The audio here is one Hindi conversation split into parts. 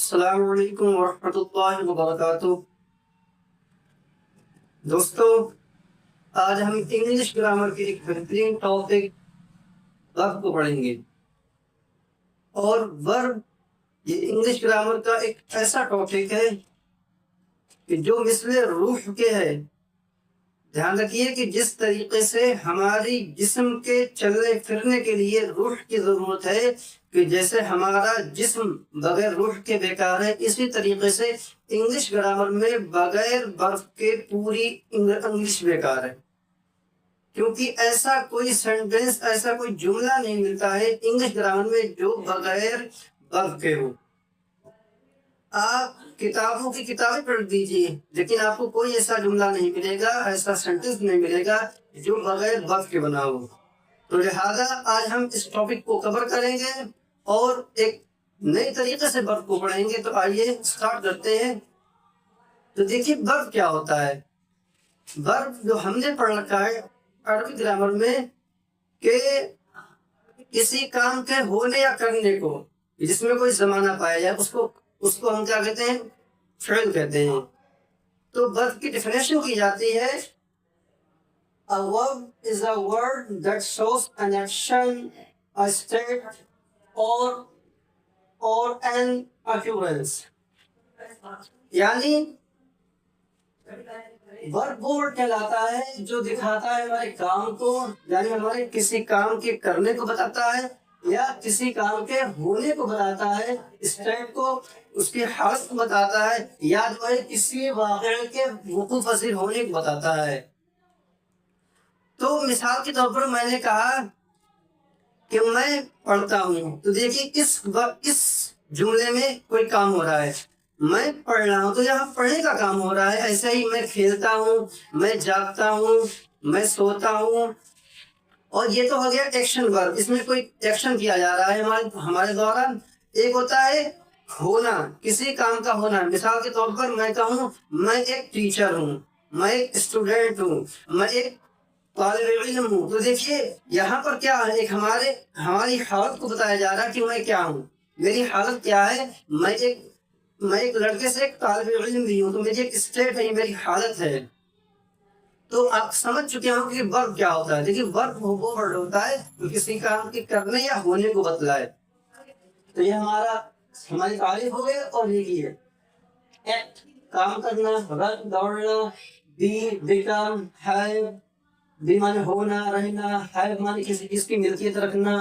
अस्सलामु अलैकुम वरहमतुल्लाहि वबरकातुह। दोस्तों, आज हम इंग्लिश ग्रामर के एक बेहतरीन टॉपिक वर्ब को पढ़ेंगे। और वर्ब ये इंग्लिश ग्रामर का एक ऐसा टॉपिक है कि जो मिसले रूह के है। ध्यान रखिए कि जिस तरीके से हमारी जिस्म के चलने फिरने के लिए रूह की जरूरत है, कि जैसे हमारा जिस्म बगैर रूह के बेकार है, इसी तरीके से इंग्लिश ग्रामर में बगैर वर्ब के पूरी इंग्लिश बेकार है। क्योंकि ऐसा कोई सेंटेंस, ऐसा कोई जुमला नहीं मिलता है इंग्लिश ग्रामर में जो बगैर वर्ब के हो। आप किताबों की किताबें पढ़ दीजिए, लेकिन आपको कोई ऐसा जुमला नहीं मिलेगा, ऐसा सेंटेंस नहीं मिलेगा जो बगैर वर्ब के बना हो। तो लिहाजा आज हम इस टॉपिक को कवर करेंगे और एक नए तरीके से वर्ब को पढ़ेंगे। तो आइए स्टार्ट करते हैं। तो देखिए, वर्ब क्या होता है। वर्ब जो हमने पढ़ रखा है अरबी ग्रामर में कि किसी काम के होने या करने को जिसमें कोई जमाना पाया जाए, उसको हम क्या कहते हैं, फ़िल कहते हैं। तो वर्ब की डेफिनेशन की जाती है, a verb is a word that shows an action, a state or an occurrence। यानी वर्ब वो वर्ड कहलाता है जो दिखाता है हमारे काम को, यानी हमारे किसी काम के करने को बताता है या किसी काम के होने को बताता है, स्टेट को, उसकी हालत को बताता है, या जो है किसी वाक़े के वक़ूअ पज़ीर होने को बताता है। तो मिसाल के तौर पर मैंने कहा कि मैं पढ़ता हूँ, तो देखिए इस जुमले में कोई काम हो रहा है, मैं पढ़ रहा हूँ, तो यहाँ पढ़ने का काम हो रहा है। ऐसे ही मैं खेलता हूँ, मैं जागता हूँ, मैं सोता हूँ, और ये तो हो गया एक्शन वर्ब, इसमें कोई एक्शन किया जा रहा है हमारे द्वारा। एक होता है होना, किसी काम का होना। मिसाल के तौर पर मैं कहूँ मैं एक टीचर हूँ, मैं एक स्टूडेंट हूँ, मैं एक तालिब इल्म हूँ। तो देखिए यहाँ पर क्या है, एक हमारी हालत को बताया जा रहा है कि मैं क्या हूँ, मेरी हालत क्या है। मैं एक लड़के से एक तालिब इल्म भी हूँ, तो मेरी एक स्टेट है, मेरी हालत है। तो आप समझ चुके हो कि वर्ब क्या होता है। देखिए, वर्ब वो वर्ड होता है जो किसी काम के करने या होने को बतलाए। तो ये हमारी तारीफ हो गई। और लिखिए, एक्ट काम करना, रन दौड़ना, बी बिकम, हैव बी माने होना रहना, हैव माने किसी चीज की मिल्कियत रखना,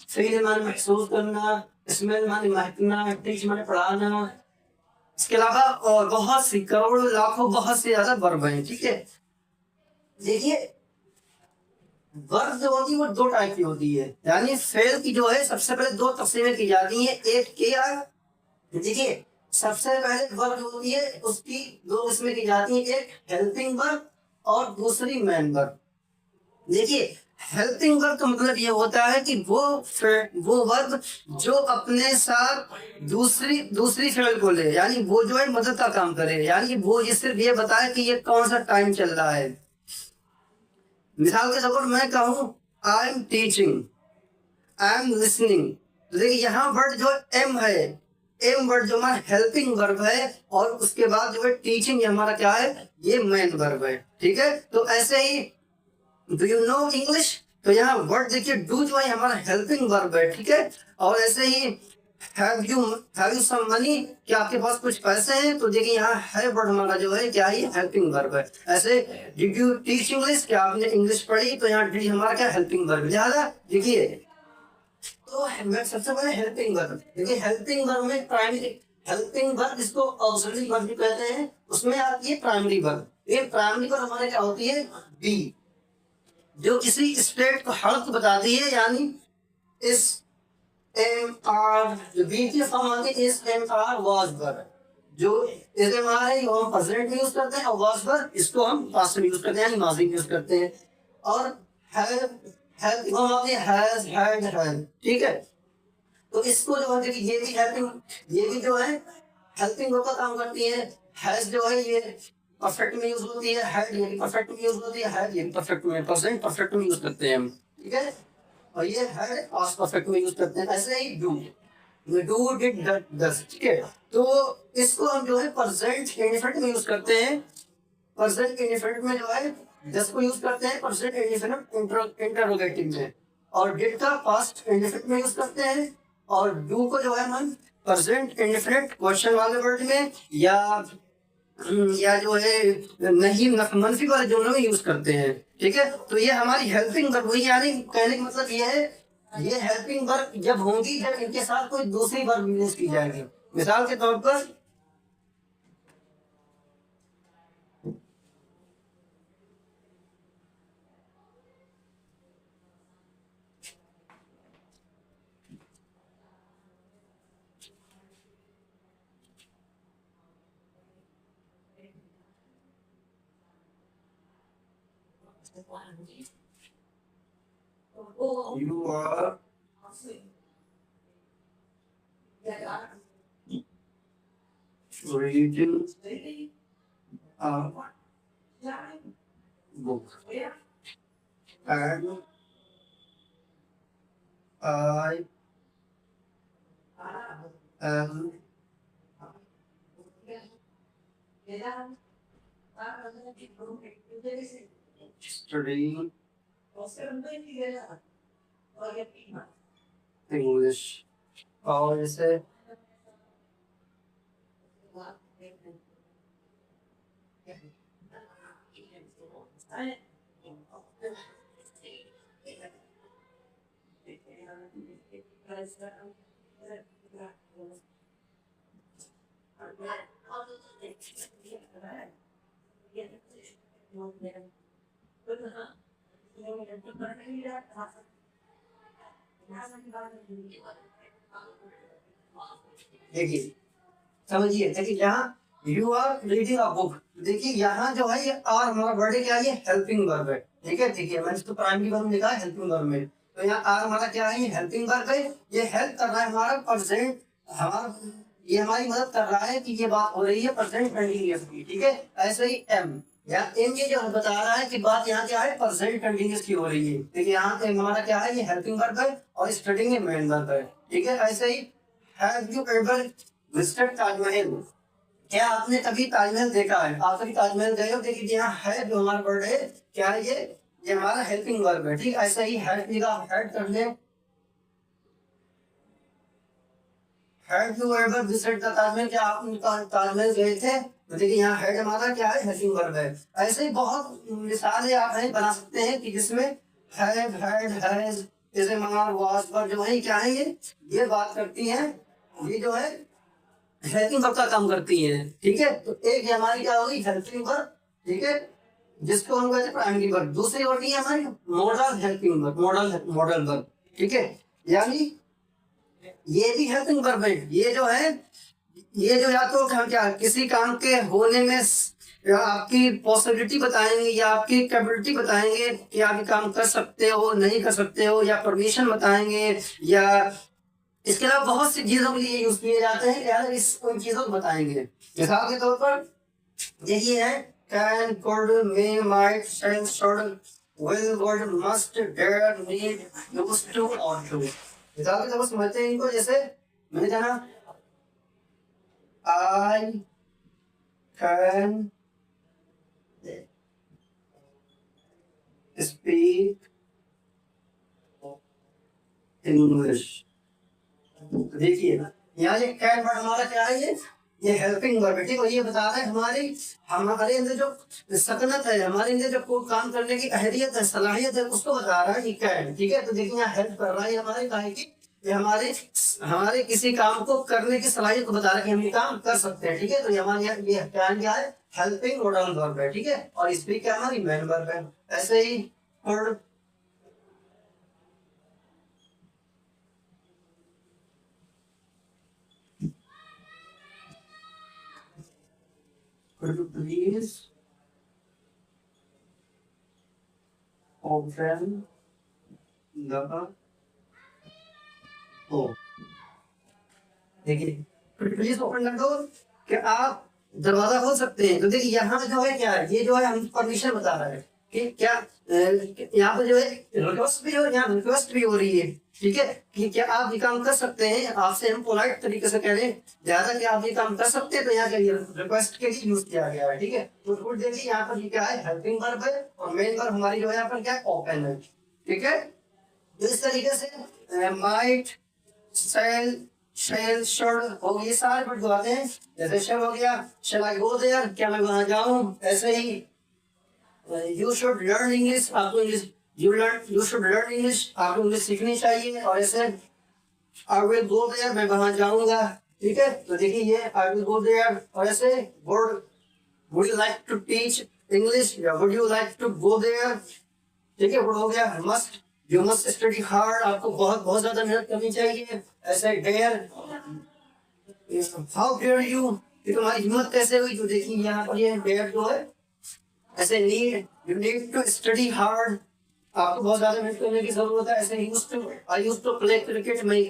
फील माने महसूस करना, स्मेल माने महकना, टीच माने पढ़ाना। इसके अलावा और बहुत सी करोड़ों लाखों बहुत से ज्यादा वर्ब हैं। ठीक है, देखिए वर्ब जो होती है वो दो टाइप की होती है। यानी फेल की जो है सबसे पहले दो तकसीमें की जाती हैं, एक किया। देखिए, सबसे पहले वर्ब जो होती है उसकी दो किस्में की जाती हैं, एक हेल्पिंग वर्ब और दूसरी मेन वर्ब। देखिए, हेल्पिंग वर्ब का मतलब ये होता है कि वो वर्ब जो अपने साथ दूसरी फेल को ले, यानी वो जो है मदद का काम करे, यानी वो ये सिर्फ ये बताए कि ये कौन सा टाइम चल रहा है। मिसाल के तौर पर मैं कहूँ I am teaching, I am listening. तो देखिए यहाँ वर्ड जो एम है, एम वर्ड जो हमारा हेल्पिंग वर्ब है, और उसके बाद जो है टीचिंग हमारा क्या है, ये मेन वर्ब है। ठीक है, तो ऐसे ही डू यू नो इंग्लिश, तो यहाँ वर्ड देखिए डू जो है हमारा हेल्पिंग वर्ब है। ठीक है, और ऐसे ही हैव यू सम मनी, क्या आपके पास कुछ पैसे हैं, तो देखिए यहाँ है वर्ड हमारा जो है क्या है, हेल्पिंग वर्ब है। ऐसे डिड यू टीच इंग्लिश, क्या आपने इंग्लिश पढ़ी, तो यहाँ डिड हमारा क्या हेल्पिंग वर्ब। लिहाजा देखिए, तो सबसे पहले हेल्पिंग वर्ब। देखिए हेल्पिंग वर्ब में प्राइमरी हेल्पिंग वर्ब, इसको ऑक्सिलरी वर्ब भी कहते हैं, उसमें आती है प्राइमरी वर्ब। ये प्राइमरी वर्ब हमारे क्या होती है, बी, जो किसी स्टेट को हालत बताती है, यानी इस एम आर जो बी की फॉर्म आती है, इस एम आर वाज वर्ब, जो इस एम आर है वो हम प्रेजेंट में यूज करते हैं, और वाज वर्ब इसको हम पास्ट में यूज करते हैं, यानी माजी में यूज करते हैं। और हैव फॉर्म आती है हैज, हैड, हैड। ठीक है, तो इसको जो है ये भी हेल्पिंग, ये भी जो है हेल्पिंग वर्ब का काम करती है। हैज जो है ये परफेक्ट में यूज होती है, हैड ये भी परफेक्ट में यूज होती है, हैड ये भी परफेक्ट में, प्रेजेंट परफेक्ट में यूज करते हैं हम। ठीक है, और ये है पास्ट परफेक्ट में यूज करते हैं। ऐसे ही डू, डू डिड डस, ठीक है। तो इसको हम जो है प्रेजेंट इंडेफिनिट में यूज करते हैं। प्रेजेंट इंडेफिनिट में जो है डस को यूज करते हैं प्रेजेंट इंडेफिनिट इंटरोगेटिव में, और डिड का पास्ट इंडेफिनिट में यूज करते हैं, और डू को जो है हम प्रेजेंट इंडेफिनिट क्वेश्चन वाले वर्ड में या जो है नहीं मनफी वाले जुमलों में यूज करते हैं, ठीक है। तो ये हमारी हेल्पिंग वर्ब हुई, यानी कहने का मतलब ये है, ये हेल्पिंग वर्ब जब होंगी जब इनके साथ कोई दूसरी वर्ब यूज की जाएगी। मिसाल के तौर पर you are reading a book and I am studying English। और जैसे देखिए समझिए, देखिए यहाँ you are reading a book, देखिए यहाँ जो है ये आर हमारा वर्ड है, क्या ये हेल्पिंग वर्ब है, ठीक है। देखिए मैंने इसको प्राइमरी वर्ब लिखा है हेल्पिंग वर्ब में, तो यहाँ आर हमारा क्या है, ये हेल्पिंग वर्ब है, ये हेल्प कर रहा है हमारा प्रेजेंट, हमारा ये हमारी मदद कर रहा है कि ये बात हो रही है प्रेजेंट कंटिन्यूअस की, ठीक है। ऐसे ही एम, यहाँ एम ये जो बता रहा है कि बात यहाँ क्या है प्रेजेंट कंटिन्यूअस की हो रही है, देखिए यहाँ पे हमारा क्या है, ये हेल्पिंग वर्ब है और स्टडिंग ये मेन वर्ब है, ठीक है। ऐसे ही have you ever visited Taj Mahal, क्या आपने कभी ताजमहल देखा है, आप कभी ताजमहल गए हो, देखिए यहाँ है जो हमारा वर्ड है क्या है, ये हमारा हेल्पिंग वर्ब है, ठीक। ऐसे ही हेल्प का हेड कर ले, have you ever visited the Taj Mahal, क्या आप ताजमहल गए थे, तो देखिए यहाँ हेड हमारा क्या है, हेल्पिंग वर्ब है। ऐसे ही बहुत मिसालें आप हैं बना सकते हैं कि जिसमें हैव, हैड, हैज, जैसे मार, वाज पर जो है क्या है, ये बात करती हैं, ये जो है हेल्पिंग वर्ब का काम करती है, ठीक है। तो एक हमारी क्या होगी हेल्पिंग वर्ब, ठीक है, जिसको हम कहते हैं प्राइमरी वर्ब। दूसरी होती है हमारी model helping verb, modal verb, ठीक है। यानी ये भी हेल्पिंग वर्ब है, ये जो है ये जो या तो क्या किसी काम के होने में या आपकी पॉसिबिलिटी बताएंगे या आपकी कैपेबिलिटी बताएंगे कि आप ये काम कर सकते हो नहीं कर सकते हो, या परमिशन बताएंगे, या इसके अलावा बहुत सी चीजों के लिए यूज किए जाते हैं, यार इस उन चीजों को बताएंगे। मिसाल के तौर पर यही है can, could, may, might, shall, should, will, would, must, dare, need, used to, ought to। मिसाल के तौर पर समझते हैं इनको, जैसे मैंने जाना I can speak English। देखिए यहाँ ये कैन वर्ड हमारा क्या है, ये हेल्पिंग वर्ब है, ठीक है। ये बता रहा है हमारे अंदर जो सकनत है, हमारे अंदर जो कोई काम करने की अहलियत है, सलाहियत है, उसको बता रहा है कि कैन, ठीक है। तो देखिए यहाँ हेल्प कर रहा है हमारे काहे की, ये हमारे किसी काम को करने की सलाहियत को बता रहा है कि हम ये काम कर सकते हैं, ठीक है। तो ये हमारे ये कैन क्या है, हेल्पिंग मॉडल वर्ब है, ठीक है। और स्पीक क्या हमारी मेन वर्ब है। ऐसे ही could you please open the door। देखिए प्लीज ओपन कर दो, कि आप दरवाजा खोल सकते हैं। तो देखिए यहाँ जो है क्या है, ये जो है हम परमिशन बता रहा है कि क्या यहाँ पर जो है रिक्वेस्ट भी हो, यहाँ रिक्वेस्ट भी हो रही है, ठीक है, कि क्या आप ये काम कर सकते हैं, आपसे हम पोलाइट तरीके से कह रहे हैं ज्यादा कि आप ये काम कर सकते हैं, तो यहाँ के लिए रिक्वेस्ट के लिए यूज किया गया है, ठीक है। तो गुड देखिए यहाँ पर ये क्या है, हेल्पिंग वर्ब है, और मेन वर्ब हमारी जो है यहाँ पर क्या है, ओपन है, ठीक है। तो इस तरीके से माइट, सेल, शेल, शुड हो, ये सारे वर्ड आते हैं। जैसे शल हो गया, शल आई गो देयर, क्या मैं वहां जाऊं, ऐसे ही यू शुड लर्न इंग्लिश, आपको English you should learn English, आपको इंग्लिश सीखनी चाहिए। और ऐसे आई विल गो देयर, मैं वहां जाऊंगा, ठीक है। तो देखिए ये आई विल गो देयर, और ऐसे would you like to teach English, या would you like to go there, ठीक है। वो हो गया must, you must study hard, आपको बहुत ज्यादा मेहनत करनी चाहिए। ऐसे डेयर, हाउ डेयर यू, तुम्हारी हिम्मत कैसे हुई, तो देखिए यहाँ पर ये डेयर जो है। ऐसे need, you need to study hard, आपको बहुत ज्यादा मेहनत करने की जरूरत है। ऐसे I used to play cricket, मैं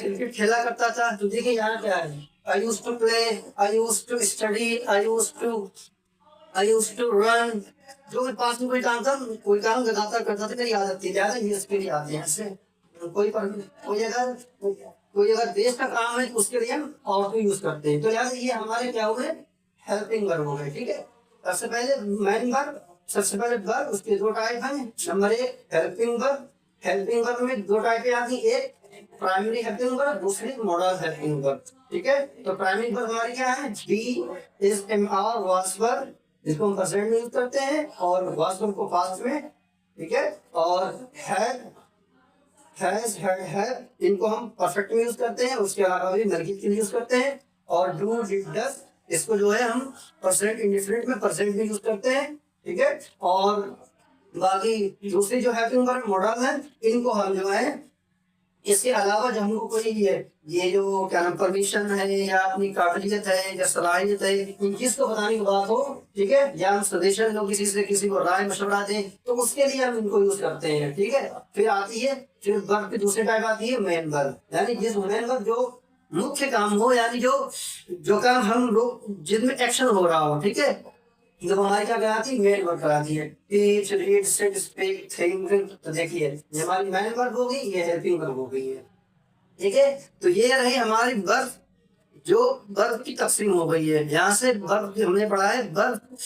क्रिकेट खेला करता था, तो देखिए यहाँ क्या है, I used to play, I used to study, I used to run. जो पास में कोई काम था, कोई काम लगातार करता था, मेरी आदत थी, ज्यादा इंग्लिश के लिए आते हैं। ऐसे कोई अगर देश का काम है तो उसके लिए हम और को यूज करते हैं। तो यार ये हमारे क्या हुए, हेल्पिंग वर्ब हो गए, ठीक है। सबसे पहले मेन वर्ब, सबसे पहले वर्ब, उसके दो टाइप हैं। नंबर एक हेल्पिंग वर्ब, हेल्पिंग वर्ब में दो टाइप आती है, एक प्राइमरी हेल्पिंग वर्ब, दूसरी मॉडल हेल्पिंग वर्ब, ठीक है। तो प्राइमरी वर्ब हमारी क्या है, बी इज एम आर वास वर्ब, जिसको हम प्रेजेंट में यूज करते हैं, और वास वर्ब को पास्ट में, ठीक है। और हैज, इनको हम परफेक्ट में यूज करते हैं, उसके अलावा भी नरगिस के लिए यूज करते हैं। और डू, डिड, डज, इसको जो है हम परसेंट इंडिफरेंट में परसेंट में यूज करते हैं, ठीक है। और बाकी दूसरी जो हेल्पिंग वर्ब मॉडल है, इनको हम जो है, इसके अलावा जब हमको कोई ये जो क्या नाम परमिशन है, या अपनी काबिलियत है, या सलाहियत है, इन चीज को बताने की बात हो, ठीक है, या हम सजेशन लो किसी से, किसी को राय मशवरा दें, तो उसके लिए हम इनको यूज करते हैं, ठीक है। फिर आती है, फिर वर्ब की दूसरी टाइप आती है मेन वर्ब, यानी जिस मेन वर्ब जो मुख्य काम हो, यानी जो काम हम लोग जिनमें एक्शन हो रहा हो, ठीक है, जब हमारी क्या कराती है, मेन वर्ब कराती है, teach, read, sit, speak, think. तो देखिए ये हमारी मेन वर्ब हो गई, ये हेल्पिंग वर्ब हो गई है, ठीक है। तो ये रही हमारी वर्ब, जो वर्ब की तकसीम हो गई है। यहाँ से वर्ब हमने पढ़ा है, वर्ब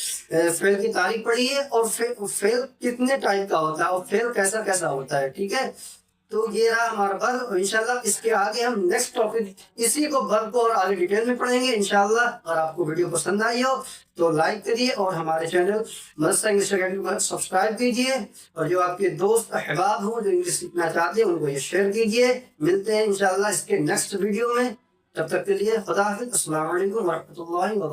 फेल की तारीफ पढ़ी है, और फेल कितने टाइप का होता है, और फेल कैसा कैसा होता है, ठीक है। तो ये रहा हमारा वर्ब। इंशाल्लाह इसके आगे हम नेक्स्ट टॉपिक इसी को वर्ब को और आगे डिटेल में पढ़ेंगे इंशाल्लाह। और आपको वीडियो पसंद आई हो तो लाइक करिए, और हमारे चैनल मदरसा इंग्लिश अकेडमी को सब्सक्राइब कीजिए, और जो आपके दोस्त अहबाब हो जो इंग्लिश सीखना चाहते हैं उनको ये शेयर कीजिए। मिलते हैं इंशाल्लाह इसके नेक्स्ट वीडियो में, तब तक के लिए खुदा हाफिज़, अस्सलाम वालेकुम व रहमतुल्लाहि व बरकातहू।